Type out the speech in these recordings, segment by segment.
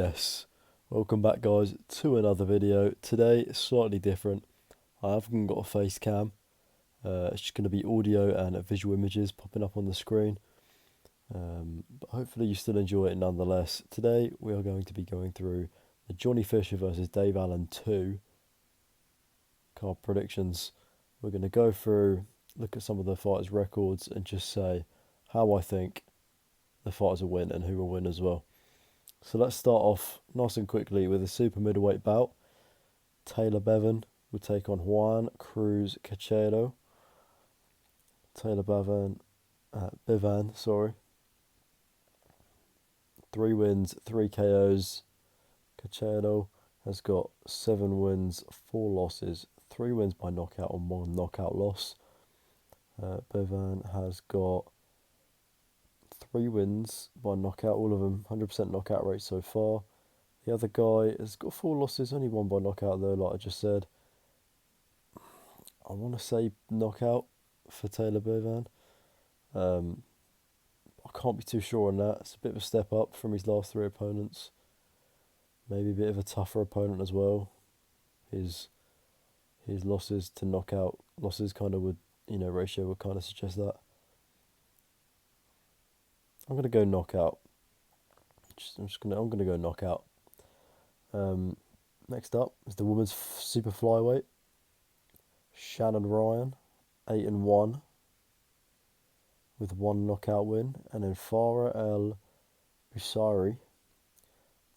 Yes, welcome back guys to another video. Today it's slightly different. I haven't got a face cam. It's just going to be audio and visual images popping up on the screen. But hopefully you still enjoy it nonetheless. Today we are going to be going through the Johnny Fisher versus Dave Allen 2 card predictions. We're going to go through, look at some of the fighters' records and just say how I think the fighters will win and who will win as well. So let's start off nice and quickly with a super middleweight bout. Taylor Bevan will take on Juan Cruz Cachero. Taylor Bevan, sorry. 3 wins, 3 KOs. Cachero has got 7 wins, 4 losses, 3 wins by knockout and 1 knockout loss. Bevan has got 3 wins by knockout, all of them 100% knockout rate so far. The other guy has got 4 losses, only 1 by knockout though, like I just said. I want to say knockout for Taylor Bevan. I can't be too sure on that. It's a bit of a step up from his last 3 opponents. Maybe a bit of a tougher opponent as well. His losses to knockout losses kind of would, ratio would kind of suggest that. I'm gonna go knockout. I'm gonna go knockout. Next up is the women's super flyweight. Shannon Ryan, 8-1, with 1 knockout win, and then Farah El Busari,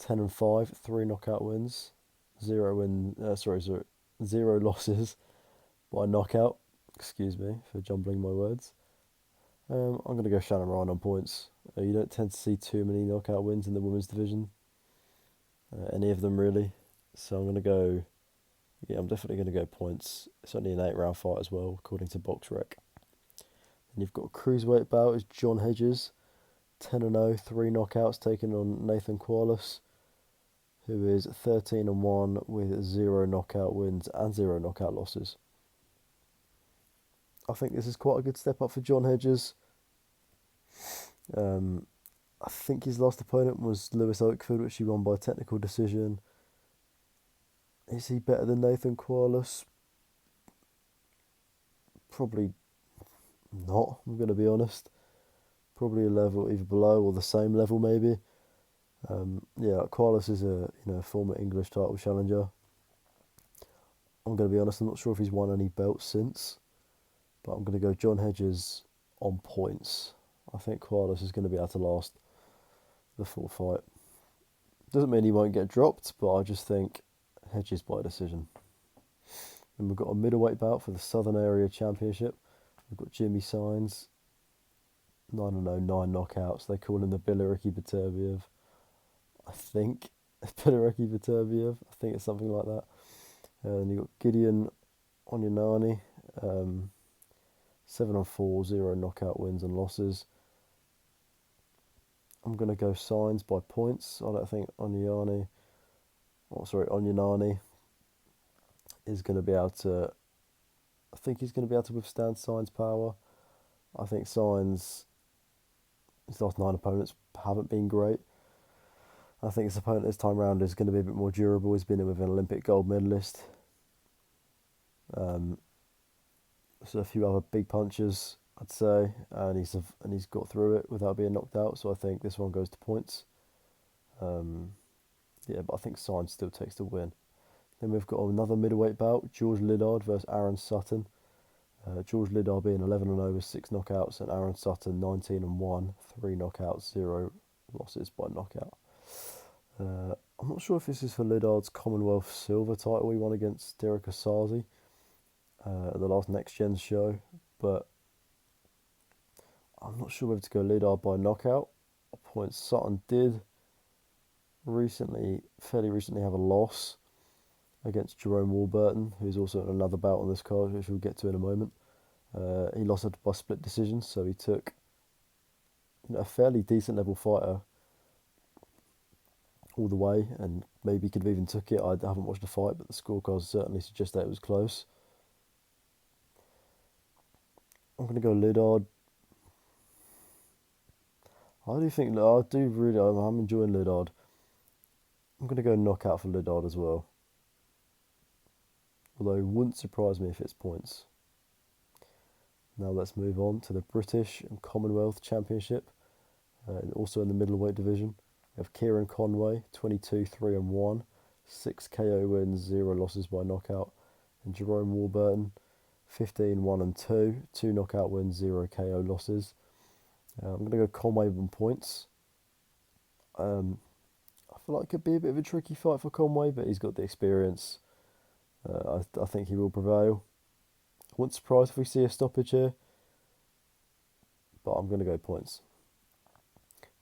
10-5, 3 knockout wins, 0 losses by knockout. Excuse me for jumbling my words. I'm going to go Shannon Ryan on points. You don't tend to see too many knockout wins in the women's division. Any of them really. So I'm definitely going to go points. It's only an 8-round fight as well, according to BoxRec. And you've got a cruiserweight bout is John Hedges, 10-0, 3 knockouts taken on Nathan Qualis, who is 13-1 with 0 knockout wins and 0 knockout losses. I think this is quite a good step up for John Hedges. I think his last opponent was Lewis Oakfield, which he won by technical decision. Is he better than Nathan Qualis? Probably not, I'm going to be honest. Probably a level either below or the same level maybe. Qualis is a former English title challenger. I'm going to be honest, I'm not sure if he's won any belts since, but I'm going to go John Hedges on points. I think Qualis is going to be able to last the full fight. Doesn't mean he won't get dropped, but I just think Hedges by decision. And we've got a middleweight bout for the Southern Area Championship. We've got Jimmy Saenz, 9-0, 9 knockouts. They call him the Biliriki Beterbiev. I think Biliriki Beterbiev. I think it's something like that. And you've got Gideon Onyanani, 7-4, 0 knockout wins and losses. I'm going to go Saenz by points. I don't think Onyanani is going to be able to. I think he's going to be able to withstand Saenz' power. I think Saenz, his last 9 opponents haven't been great. I think his opponent this time round is going to be a bit more durable. He's been in with an Olympic gold medalist. So a few other big punches, I'd say, and he's got through it without being knocked out. So I think this one goes to points. But I think Saenz still takes the win. Then we've got another middleweight bout, George Liddard versus Aaron Sutton. George Liddard being 11-0 with 6 knockouts, and Aaron Sutton 19-1, 3 knockouts, 0 losses by knockout. I'm not sure if this is for Liddard's Commonwealth Silver title he won against Derek Asazi at the last Next Gen show, but I'm not sure whether to go Liddard by knockout or points. Sutton did fairly recently have a loss against Jerome Warburton, who's also in another bout on this card, which we'll get to in a moment. He lost it by split decision, so he took a fairly decent level fighter all the way, and maybe could have even took it. I haven't watched the fight, but the scorecards certainly suggest that it was close. I'm going to go Liddard. I'm enjoying Liddard. I'm going to go knockout for Lidard as well. Although it wouldn't surprise me if it's points. Now let's move on to the British and Commonwealth Championship. Also in the middleweight division. We have Kieran Conway, 22-3-1. 6 KO wins, 0 losses by knockout. And Jerome Warburton, 15-1-2. 2 knockout wins, 0 KO losses. I'm going to go Conway on points. I feel like it could be a bit of a tricky fight for Conway, but he's got the experience. I think he will prevail. I wouldn't surprise if we see a stoppage here, but I'm going to go points.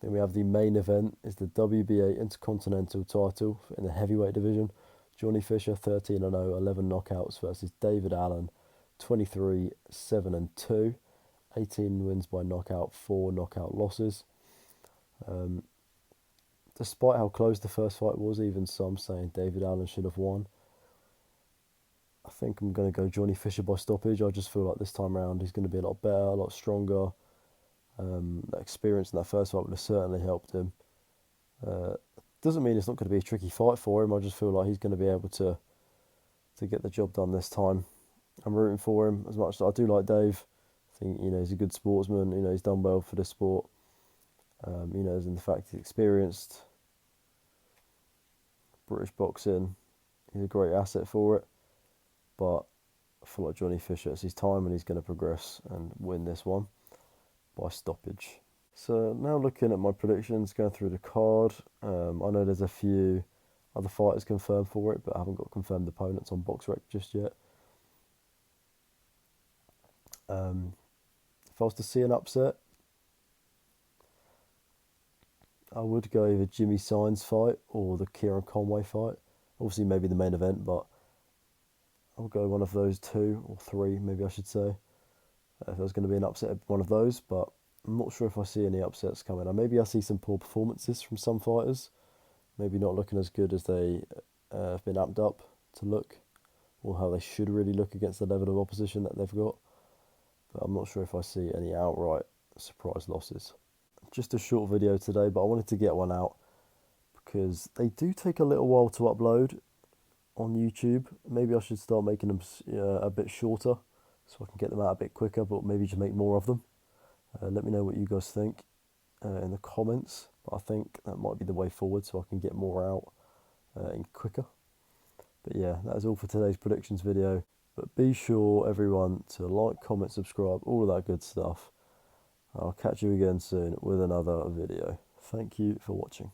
Then we have the main event, is the WBA Intercontinental title in the heavyweight division. Johnny Fisher, 13-0, 11 knockouts versus David Allen, 23-7-2, 18 wins by knockout, 4 knockout losses. Despite how close the first fight was, even some saying David Allen should have won, I think I'm going to go Johnny Fisher by stoppage. I just feel like this time around he's going to be a lot better, a lot stronger. That experience in that first fight would have certainly helped him. Doesn't mean it's not going to be a tricky fight for him. I just feel like he's going to be able to get the job done this time. I'm rooting for him as much as I do like Dave. I think he's a good sportsman. He's done well for this sport. As in the fact he's experienced British boxing. He's a great asset for it. But I feel like Johnny Fisher, it's his time and he's going to progress and win this one by stoppage. So now looking at my predictions, going through the card, I know there's a few other fighters confirmed for it, but I haven't got confirmed opponents on BoxRec just yet. If I was to see an upset, I would go either Jimmy Saenz fight or the Kieran Conway fight. Obviously maybe the main event, but I'll go one of those 2 or 3, maybe I should say. If there's going to be an upset of one of those, but I'm not sure if I see any upsets coming. Maybe I see some poor performances from some fighters, maybe not looking as good as they have been amped up to look, or how they should really look against the level of opposition that they've got. But I'm not sure if I see any outright surprise losses. Just a short video today, but I wanted to get one out because they do take a little while to upload on YouTube. Maybe I should start making them a bit shorter so I can get them out a bit quicker, but maybe just make more of them. Let me know what you guys think in the comments, but I think that might be the way forward so I can get more out and quicker. But yeah, that is all for today's predictions video. But be sure, everyone, to like, comment, subscribe, all of that good stuff. I'll catch you again soon with another video. Thank you for watching.